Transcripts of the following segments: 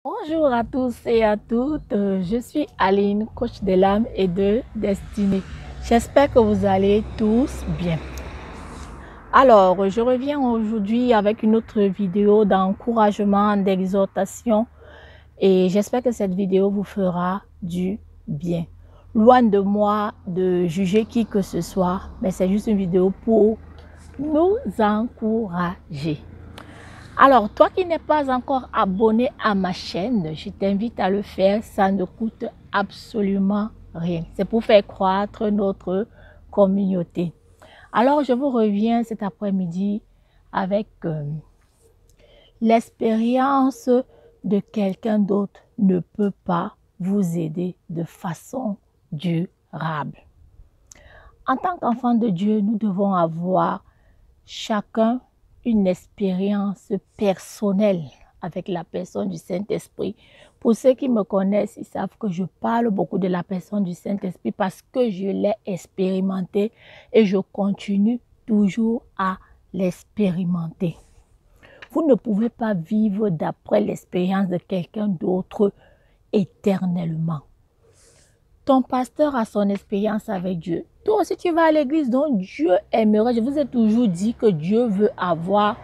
Bonjour à tous et à toutes, je suis Aline, coach de l'âme et de destinée. J'espère que vous allez tous bien. Alors, je reviens aujourd'hui avec une autre vidéo d'encouragement, d'exhortation et j'espère que cette vidéo vous fera du bien. Loin de moi de juger qui que ce soit, mais c'est juste une vidéo pour nous encourager. Alors, toi qui n'es pas encore abonné à ma chaîne, je t'invite à le faire, ça ne coûte absolument rien. C'est pour faire croître notre communauté. Alors, je vous reviens cet après-midi avec l'expérience de quelqu'un d'autre ne peut pas vous aider de façon durable. En tant qu'enfant de Dieu, nous devons avoir chacun une expérience personnelle avec la personne du Saint-Esprit. Pour ceux qui me connaissent, ils savent que je parle beaucoup de la personne du Saint-Esprit parce que je l'ai expérimenté et je continue toujours à l'expérimenter. Vous ne pouvez pas vivre d'après l'expérience de quelqu'un d'autre éternellement. Ton pasteur a son expérience avec Dieu. Toi aussi, tu vas à l'église, donc Dieu aimerait. Je vous ai toujours dit que Dieu veut avoir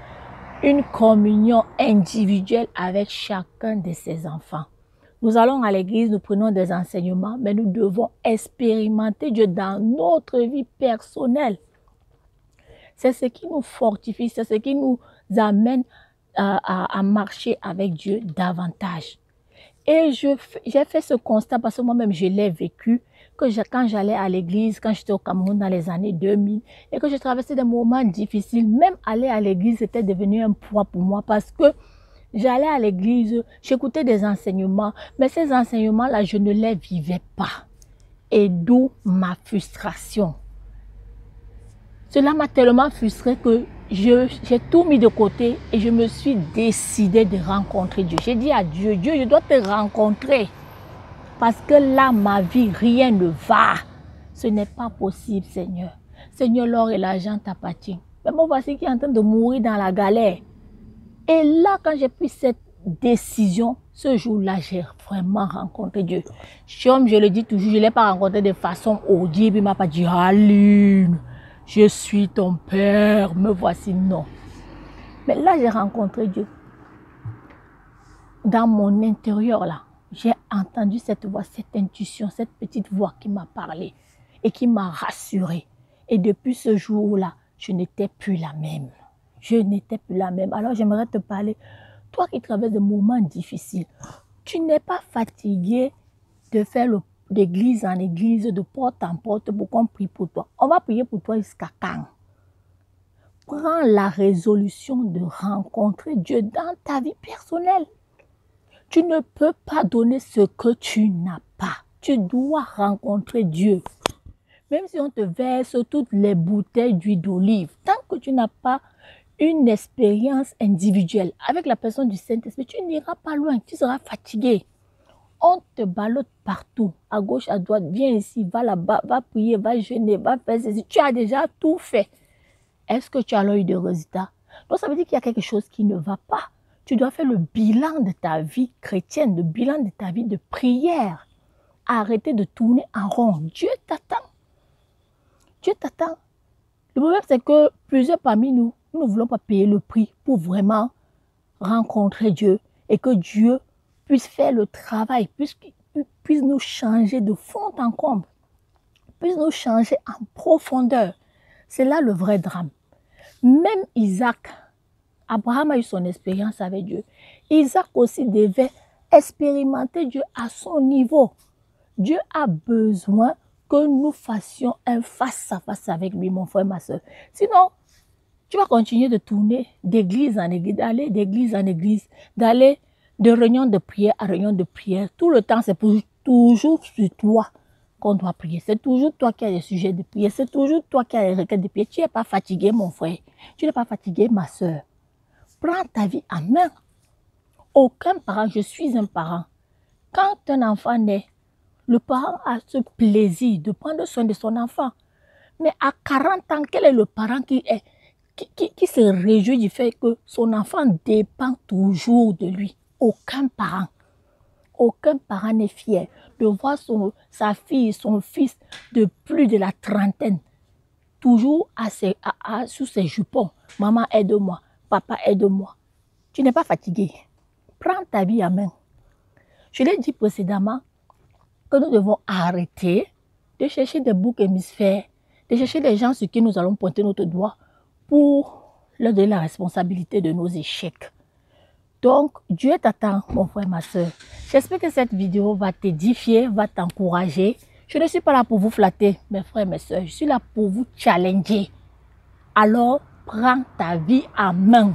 une communion individuelle avec chacun de ses enfants. Nous allons à l'église, nous prenons des enseignements, mais nous devons expérimenter Dieu dans notre vie personnelle. C'est ce qui nous fortifie, c'est ce qui nous amène à marcher avec Dieu davantage. Et j'ai fait ce constat parce que moi-même, je l'ai vécu, que quand j'allais à l'église, quand j'étais au Cameroun dans les années 2000, et que je traversais des moments difficiles, même aller à l'église, c'était devenu un poids pour moi parce que j'allais à l'église, j'écoutais des enseignements, mais ces enseignements-là, je ne les vivais pas. Et d'où ma frustration. Cela m'a tellement frustrée que j'ai tout mis de côté et je me suis décidée de rencontrer Dieu. J'ai dit à Dieu, Dieu, je dois te rencontrer parce que là, ma vie, rien ne va. Ce n'est pas possible, Seigneur. Seigneur, l'or et l'argent t'appartiennent. Mais moi, voici qui est en train de mourir dans la galère. Et là, quand j'ai pris cette décision, ce jour-là, j'ai vraiment rencontré Dieu. Comme je le dis toujours, je ne l'ai pas rencontré de façon audible. Il ne m'a pas dit, Aline, je suis ton père, me voici, non. Mais là, j'ai rencontré Dieu. Dans mon intérieur, là, j'ai entendu cette voix, cette intuition, cette petite voix qui m'a parlé et qui m'a rassurée. Et depuis ce jour-là, je n'étais plus la même. Je n'étais plus la même. Alors, j'aimerais te parler. Toi qui traverses des moments difficiles, tu n'es pas fatigué de faire d'église en église, de porte en porte pour qu'on prie pour toi. On va prier pour toi jusqu'à quand? Prends la résolution de rencontrer Dieu dans ta vie personnelle. Tu ne peux pas donner ce que tu n'as pas. Tu dois rencontrer Dieu. Même si on te verse toutes les bouteilles d'huile d'olive, tant que tu n'as pas une expérience individuelle avec la personne du Saint-Esprit, tu n'iras pas loin, tu seras fatigué. On te ballotte partout, à gauche, à droite, viens ici, va là-bas, va prier, va jeûner, va faire ceci. Tu as déjà tout fait. Est-ce que tu as eu de résultats? Donc ça veut dire qu'il y a quelque chose qui ne va pas. Tu dois faire le bilan de ta vie chrétienne, le bilan de ta vie de prière. Arrêtez de tourner en rond. Dieu t'attend. Dieu t'attend. Le problème, c'est que plusieurs parmi nous, nous ne voulons pas payer le prix pour vraiment rencontrer Dieu et que Dieu puisse faire le travail, puisse nous changer de fond en comble, puisse nous changer en profondeur. C'est là le vrai drame. Même Isaac, Abraham a eu son expérience avec Dieu. Isaac aussi devait expérimenter Dieu à son niveau. Dieu a besoin que nous fassions un face-à-face avec lui, mon frère, ma soeur. Sinon, tu vas continuer de tourner d'église en église, d'aller d'église en église, d'aller de réunion de prière à réunion de prière. Tout le temps, c'est toujours sur toi qu'on doit prier. C'est toujours toi qui as les sujets de prière. C'est toujours toi qui as les requêtes de prière. Tu n'es pas fatigué, mon frère. Tu n'es pas fatigué, ma soeur. Prends ta vie en main. Aucun parent, je suis un parent. Quand un enfant naît, le parent a ce plaisir de prendre soin de son enfant. Mais à 40 ans, quel est le parent qui se réjouit du fait que son enfant dépend toujours de lui? Aucun parent. aucun parent n'est fier de voir sa fille, son fils de plus de la trentaine, toujours sous ses jupons. Maman, aide-moi. Papa, aide-moi. Tu n'es pas fatigué. Prends ta vie en main. Je l'ai dit précédemment que nous devons arrêter de chercher des boucs hémisphères, de chercher les gens sur qui nous allons pointer notre doigt pour leur donner la responsabilité de nos échecs. Donc, Dieu t'attend, mon frère, ma soeur. J'espère que cette vidéo va t'édifier, va t'encourager. Je ne suis pas là pour vous flatter, mes frères, mes soeurs. Je suis là pour vous challenger. Alors, prends ta vie en main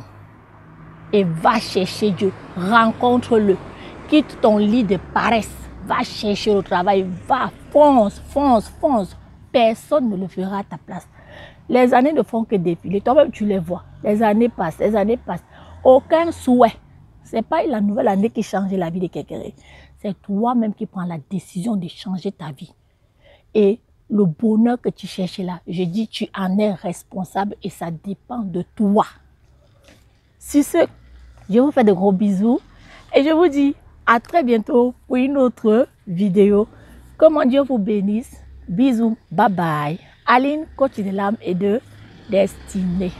et va chercher Dieu. Rencontre-le. Quitte ton lit de paresse. Va chercher le travail. Va, fonce, fonce, fonce. Personne ne le fera à ta place. Les années ne font que défiler. Toi-même, tu les vois. Les années passent, les années passent. Aucun souhait. Ce n'est pas la nouvelle année qui change la vie de quelqu'un. C'est toi-même qui prends la décision de changer ta vie. Et le bonheur que tu cherches là, je dis, tu en es responsable et ça dépend de toi. Sur ce, je vous fais de gros bisous et je vous dis à très bientôt pour une autre vidéo. Que mon Dieu vous bénisse. Bisous. Bye bye. Aline, coach de l'âme et de destinée.